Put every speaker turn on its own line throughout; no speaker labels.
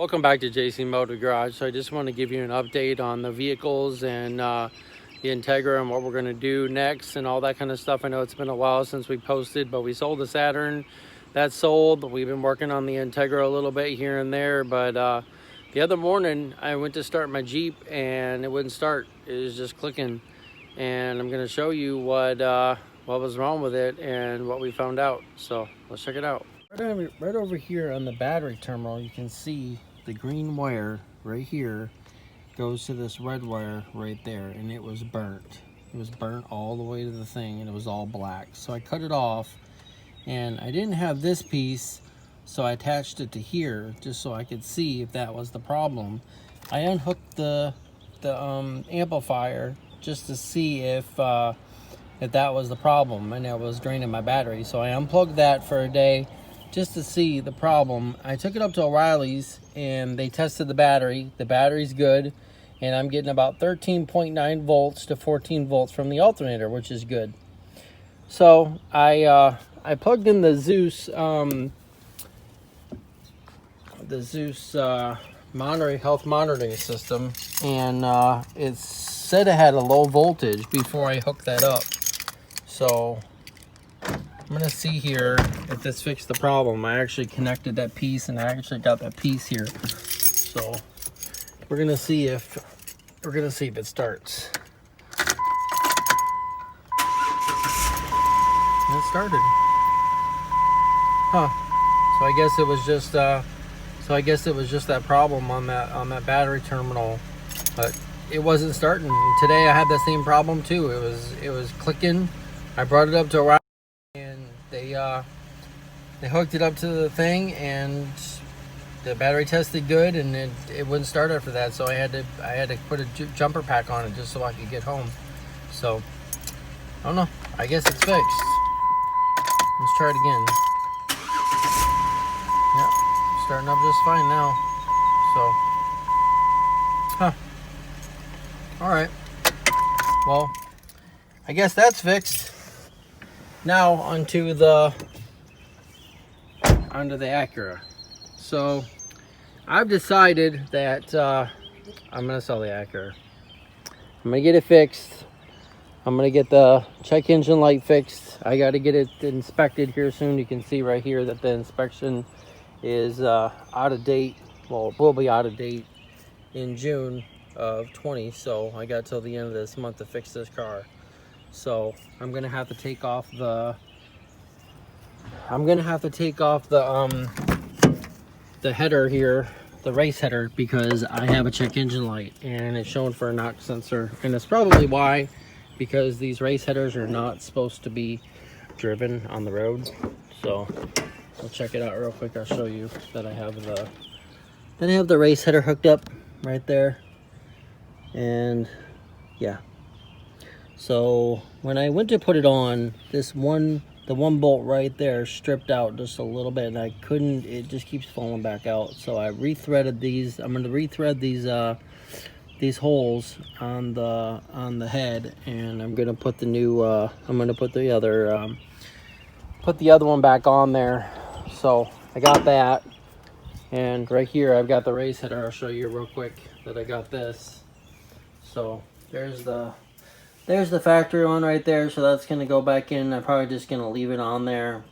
Welcome back to JC Motor Garage. So I just want to give you an update on the vehicles and the Integra and what we're going to do next and all that kind of stuff. I know it's been a while since we posted, but we sold the Saturn. That's sold. We've been working on the Integra a little bit here and there, but the other morning I went to start my Jeep and it wouldn't start. It was just clicking, and I'm going to show you what was wrong with it and what we found out. So let's check it out. Right over here on the battery terminal, you can see the green wire right here goes to this red wire right there, and it was burnt. It was burnt all the way to the thing, and it was all black. So I cut it off, and I didn't have this piece, so I attached it to here just so I could see if that was the problem. I unhooked the amplifier just to see if that was the problem, and it was draining my battery. So I unplugged that for a day just to see the problem. I took it up to O'Reilly's and they tested the battery. The battery's good, and I'm getting about 13.9 volts to 14 volts from the alternator, which is good. So I plugged in the Zeus health monitoring system, and it said it had a low voltage before I hooked that up. So I'm gonna see here if this fixed the problem. I actually connected that piece, and I actually got that piece here. So we're gonna see if it starts. And it started. Huh. So I guess it was just that problem on that battery terminal, but it wasn't starting. And today I had the same problem too. It was clicking. I brought it up to O'Reilly, and they hooked it up to the thing, and the battery tested good, and it wouldn't start after that. So I had to put a jumper pack on it just so I could get home. So I don't know. I guess it's fixed. Let's try it again. Yep, starting up just fine now. So, all right. Well, I guess that's fixed. Now onto the Acura. So I've decided that I'm gonna sell the Acura. I'm gonna get it fixed. I'm gonna get the check engine light fixed. I got to get it inspected here soon. You can see right here that the inspection is out of date. Well, it will be out of date in June of 20. So I got till the end of this month to fix this car. So I'm gonna have to take off the header here, the race header, because I have a check engine light and it's showing for a knock sensor, and it's probably why, because these race headers are not supposed to be driven on the road. So I'll check it out real quick. I'll show you that I have the race header hooked up right there, and yeah. So when I went to put it on, the one bolt right there stripped out just a little bit, and it just keeps falling back out. So I rethreaded these. I'm going to rethread these holes on the head, and I'm going to put the new put the other one back on there. So I got that, and right here I've got the race header. I'll show you real quick that I got this. So there's the factory one right there, so that's going to go back in. I'm probably just going to leave it on there,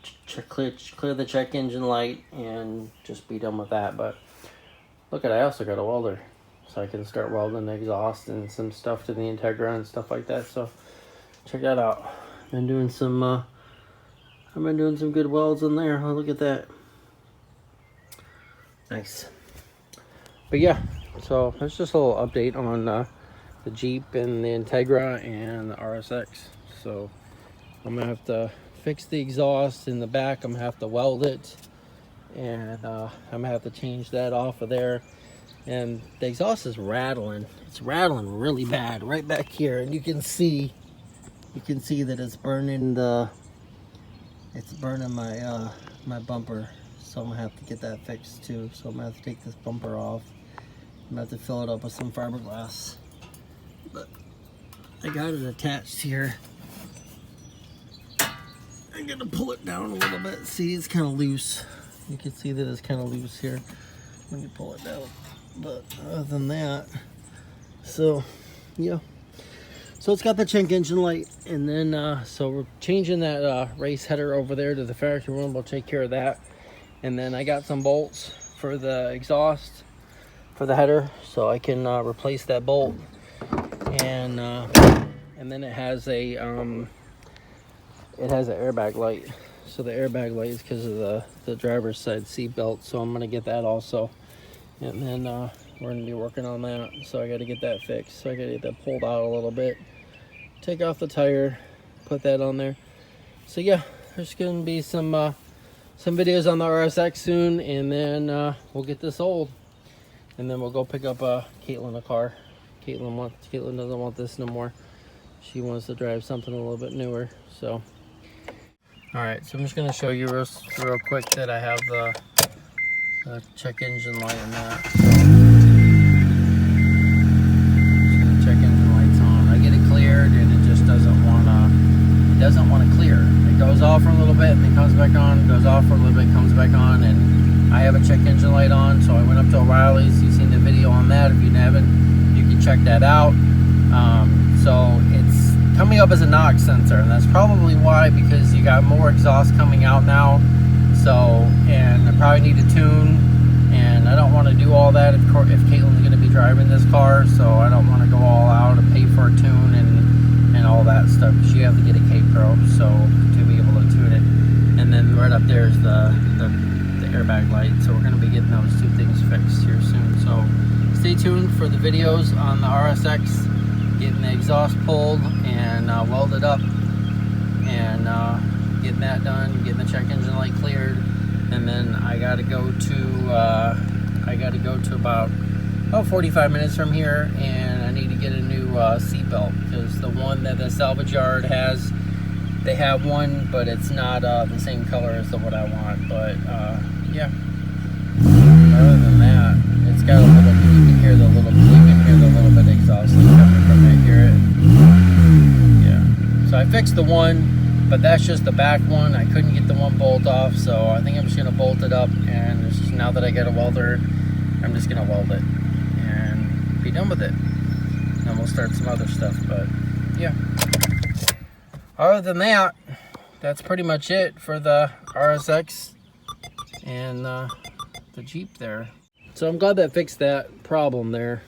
clear the check engine light, and just be done with that. But look I also got a welder, so I can start welding the exhaust and some stuff to the Integra and stuff like that. So check that out. I've been doing some good welds in there. Oh, look at that. Nice. But yeah, so that's just a little update on the Jeep and the Integra and the RSX. So I'm gonna have to fix the exhaust in the back. I'm gonna have to weld it, and I'm gonna have to change that off of there. And the exhaust is rattling. It's rattling really bad right back here, and you can see that it's burning my my bumper. So I'm gonna have to get that fixed too. So I'm gonna have to take this bumper off. I'm gonna have to fill it up with some fiberglass. But I got it attached here. I'm gonna pull it down a little bit. See, it's kind of loose. You can see that it's kind of loose here. when you pull it out. But other than that, so yeah. So it's got the Chink engine light, and then so we're changing that race header over there to the factory one. We'll take care of that, and then I got some bolts for the exhaust for the header, so I can replace that bolt, and then it has a airbag light. So the airbag light is because of the driver's side seat belt, so I'm gonna get that also, and then we're gonna be working on that. So I got to get that fixed. So I got to get that pulled out a little bit, take off the tire, put that on there. So yeah, there's gonna be some videos on the RSX soon, and then we'll get this sold, and then we'll go pick up Caitlin a car. Caitlin doesn't want this no more. She wants to drive something a little bit newer. So all right, so I'm just gonna show you real quick that I have the check engine light in that. Check engine light's on. I get it cleared, and it just doesn't want to clear. It goes off for a little bit and then comes back on. Goes off for a little bit, comes back on, and I have a check engine light on. So I went up to O'Reilly's. You've seen the video on that. If you haven't, you can check that out. So it's coming up as a NOx sensor, and that's probably why, because you got more exhaust coming out now. So, and I probably need to tune, and I don't want to do all that if Caitlin's going to be driving this car, so I don't want to go all out and pay for a tune and all that stuff. She has to get a K-Pro so to be able to tune it. And then right up there is the airbag light, so we're going to be getting those two things fixed here soon. So stay tuned for the videos on the RSX, getting the exhaust pulled and welded up, and getting that done, getting the check engine light cleared, and then I gotta go to about 45 minutes from here, and I need to get a new seat belt, because the one that the salvage yard has, they have one, but it's not the same color as the one I want. But yeah, other than that, it's got a little, you can hear the little bit of exhaust coming from it. Hear it? Yeah. So I fixed the one, but that's just the back one. I couldn't get the one bolt off, so I think I'm just gonna bolt it up, and it's just, now that I got a welder, I'm just gonna weld it and be done with it. And we'll start some other stuff, but yeah. Other than that, that's pretty much it for the RSX and the Jeep there. So I'm glad that fixed that problem there.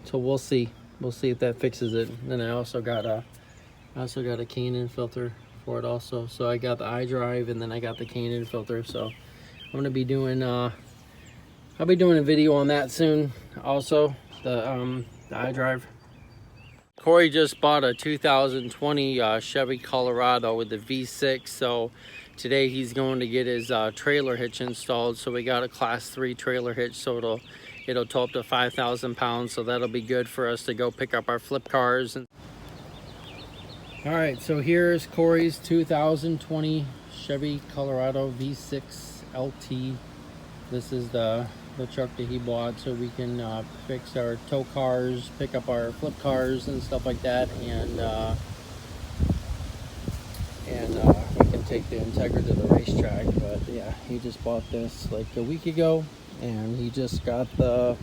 So we'll see if that fixes it. And then I also got a K&N filter for it also. So I got the iDrive, and then I got the K&N filter. So I'm gonna be doing I'll be doing a video on that soon also, the iDrive. Corey just bought a 2020 Chevy Colorado with the V6, so today he's going to get his trailer hitch installed. So we got a class 3 trailer hitch, so it'll tow up to 5,000 pounds, so that'll be good for us to go pick up our flip cars. All right, so here's Corey's 2020 Chevy Colorado V6 LT. This is the truck that he bought, so we can fix our tow cars, pick up our flip cars and stuff like that, and we can take the Integra to the racetrack. But yeah, he just bought this like a week ago, and he just got the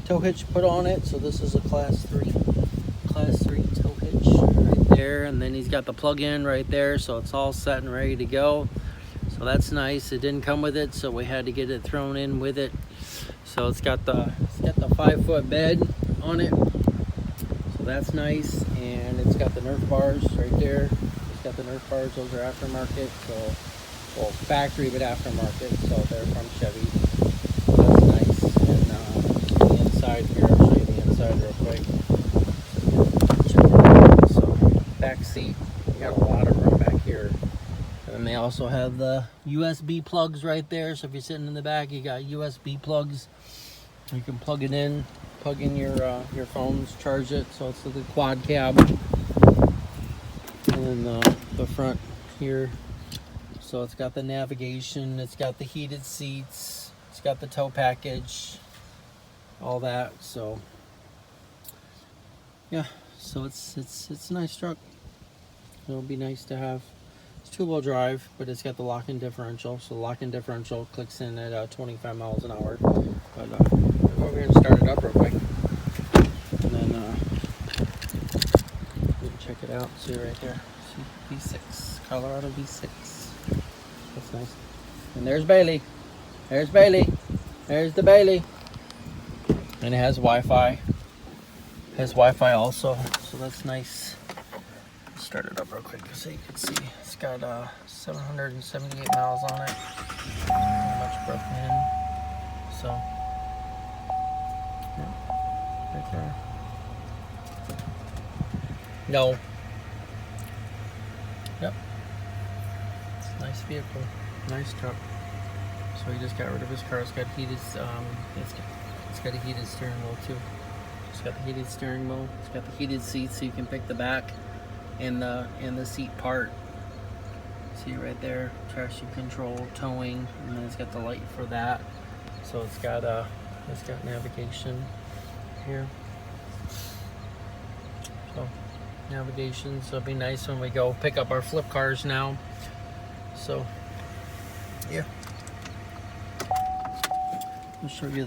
tow hitch put on it. So this is a class 3 tow hitch right there, and then he's got the plug-in right there, so it's all set and ready to go. So that's nice. It didn't come with it, so we had to get it thrown in with it. So it's got the 5-foot bed on it, so that's nice. And it's got the Nerf bars right there. It's got the Nerf bars. Those are aftermarket, so, well, factory but aftermarket, so they're from Chevy. So that's nice. And the inside here, I'll show you the inside real quick. So back seat, you got a lot of room back here. And they also have the USB plugs right there. So if you're sitting in the back, you got USB plugs. You can plug it in, plug in your phones, charge it. So it's the quad cab. And the front here. So it's got the navigation. It's got the heated seats. It's got the tow package. All that. So yeah. So it's a nice truck. It'll be nice to have It's two-wheel drive, but it's got the lock-in differential. So the lock-in differential clicks in at 25 miles an hour. But we'll go over here and start it up real quick. And then you can check it out. See right there. See V6, Colorado V6. That's nice. And there's Bailey. There's Bailey. There's the Bailey. And it has Wi-Fi. It has Wi-Fi also, so that's nice. Start it up real quick so you can see. It's got 778 miles on it. Not much broken in. So, yeah, right there. No. Yep. Nice vehicle. Nice truck. So he just got rid of his car. It's got heated. It's got a heated steering wheel too. It's got the heated steering wheel. It's got the heated seats, so you can pick the back and the seat part. See right there, traction control, towing, and then it's got the light for that. So it's got navigation here. So navigation. So it'll be nice when we go pick up our flip cars now. So yeah. I'll show you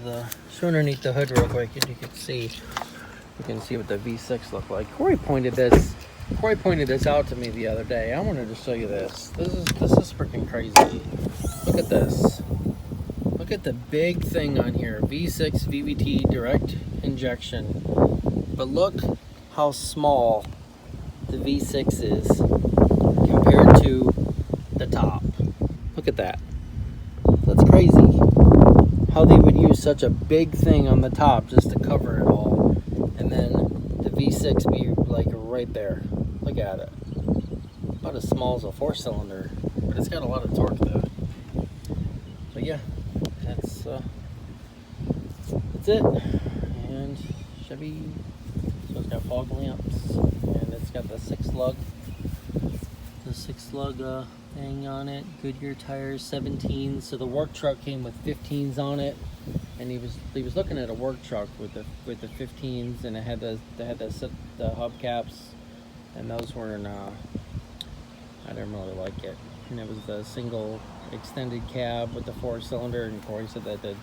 underneath the hood real quick, and you can see what the V6 looked like. Corey pointed this out to me the other day. I wanted to show you this. This is freaking crazy. Look at this. Look at the big thing on here. V6 VVT direct injection. But look how small the V6 is compared to the top. Look at that. That's crazy. How they would use such a big thing on the top just to cover it all, and then the V6 be like right there. Look at it. About as small as a 4-cylinder, but it's got a lot of torque though. But yeah, that's it. And Chevy, so it's got fog lamps, and it's got the six lug thing on it. Goodyear tires, 17s. So the work truck came with 15s on it, and he was looking at a work truck with the 15s, and it had the hubcaps, and those weren't. I didn't really like it. And it was the single extended cab with the 4-cylinder, and Corey said that the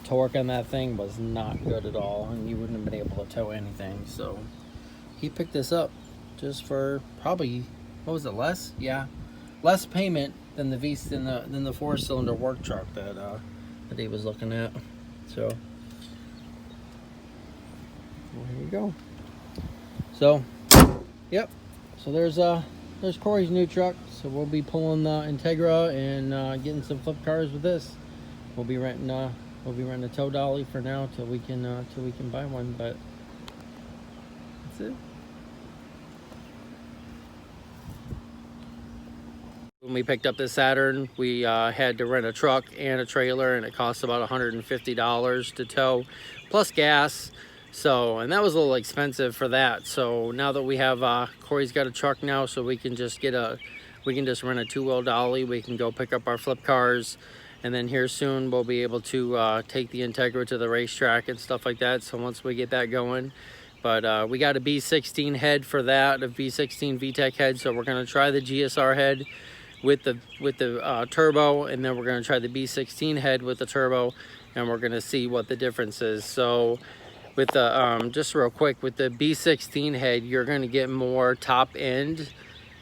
torque on that thing was not good at all, and you wouldn't have been able to tow anything. So he picked this up just for probably, what was it, less? Yeah. Less payment than the 4-cylinder work truck that he was looking at. So there you go. So yep. So there's Corey's new truck. So we'll be pulling the Integra and getting some flip cars with this. We'll be renting a tow dolly for now till we can buy one. But that's it. When we picked up this Saturn, we had to rent a truck and a trailer, and it cost about $150 to tow, plus gas. So, and that was a little expensive for that. So now that we have, Corey's got a truck now, so we can just rent a 2-wheel dolly. We can go pick up our flip cars, and then here soon we'll be able to take the Integra to the racetrack and stuff like that. So once we get that going. But we got a B16 head for that, a B16 VTEC head. So we're gonna try the GSR head with the turbo, and then we're going to try the B16 head with the turbo, and we're going to see what the difference is. So with the just real quick, with the B16 head, you're going to get more top end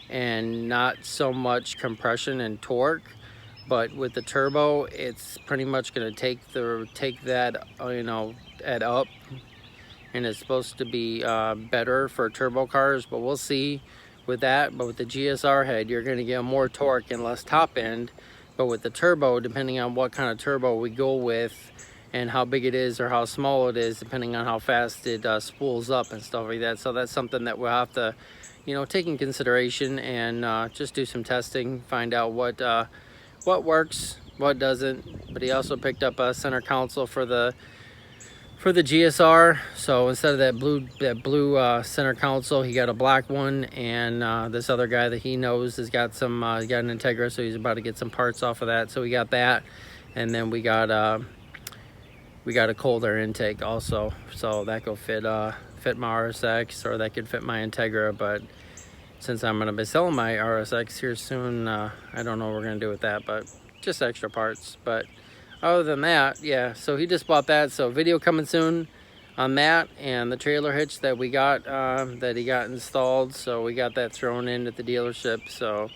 and not so much compression and torque, but with the turbo, it's pretty much going to take that at up, and it's supposed to be better for turbo cars, but we'll see with that. But with the GSR head, you're going to get more torque and less top end. But with the turbo, depending on what kind of turbo we go with and how big it is or how small it is, depending on how fast it spools up and stuff like that. So that's something that we'll have to take in consideration and just do some testing, find out what works, what doesn't. But he also picked up a center console for the GSR. So instead of that blue center console, he got a black one, and this other guy that he knows has got some he got an Integra, so he's about to get some parts off of that. So we got that, and then we got a cold air intake also, so that could fit my RSX, or that could fit my Integra. But since I'm going to be selling my RSX here soon, I don't know what we're going to do with that, but just extra parts. But other than that, yeah, so he just bought that. So video coming soon on that, and the trailer hitch that we got, that he got installed. So we got that thrown in at the dealership, so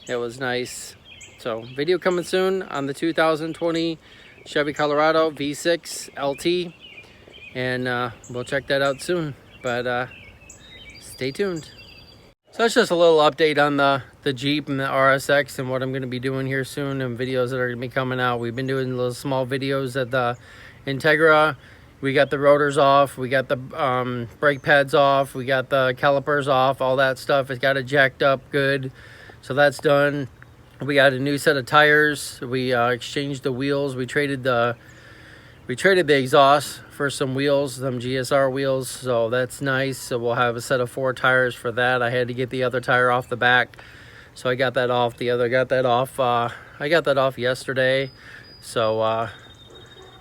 it was nice. So video coming soon on the 2020 Chevy Colorado V6 LT, and we'll check that out soon, but stay tuned. So that's just a little update on the Jeep and the RSX and what I'm going to be doing here soon, and videos that are going to be coming out. We've been doing little small videos at the Integra. We got the rotors off, we got the brake pads off, we got the calipers off, all that stuff. It's got it jacked up good, so that's done. We got a new set of tires. We exchanged the wheels. We traded the exhaust for some wheels, some GSR wheels, so that's nice. So we'll have a set of 4 tires for that. I had to get the other tire off the back, so I got that off. I got that off yesterday, so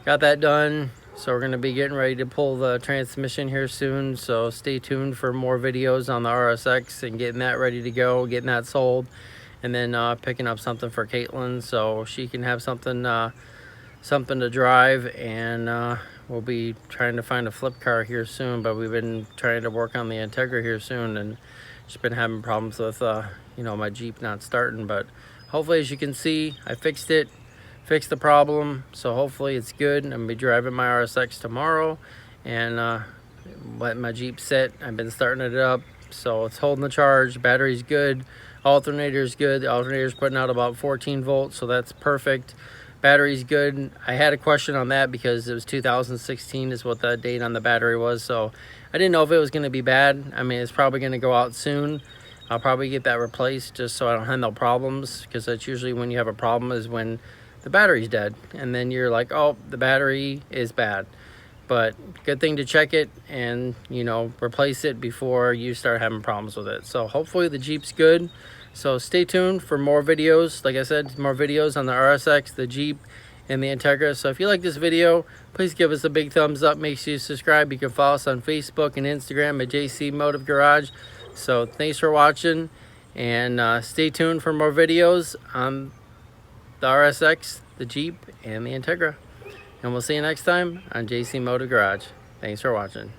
got that done. So we're gonna be getting ready to pull the transmission here soon, so stay tuned for more videos on the RSX and getting that ready to go, getting that sold, and then picking up something for Caitlin so she can have something to drive. And we'll be trying to find a flip car here soon, but we've been trying to work on the Integra here soon, and just been having problems with my Jeep not starting. But hopefully, as you can see, I fixed the problem, so hopefully it's good. I'm gonna be driving my RSX tomorrow and letting my Jeep sit. I've been starting it up, so it's holding the charge. Battery's good, alternator's good. The alternator's putting out about 14 volts, so that's perfect. Battery's good. I had a question on that because it was 2016 is what the date on the battery was, so I didn't know if it was going to be bad. I mean, it's probably going to go out soon. I'll probably get that replaced just so I don't have no problems, because that's usually when you have a problem, is when the battery's dead, and then you're like, oh, the battery is bad. But good thing to check it and replace it before you start having problems with it. So hopefully the Jeep's good. So stay tuned for more videos. Like I said, more videos on the RSX, the Jeep, and the Integra. So if you like this video, please give us a big thumbs up. Make sure you subscribe. You can follow us on Facebook and Instagram at JC Motive Garage. So thanks for watching, and stay tuned for more videos on the RSX, the Jeep, and the Integra. And we'll see you next time on JC Motive Garage. Thanks for watching.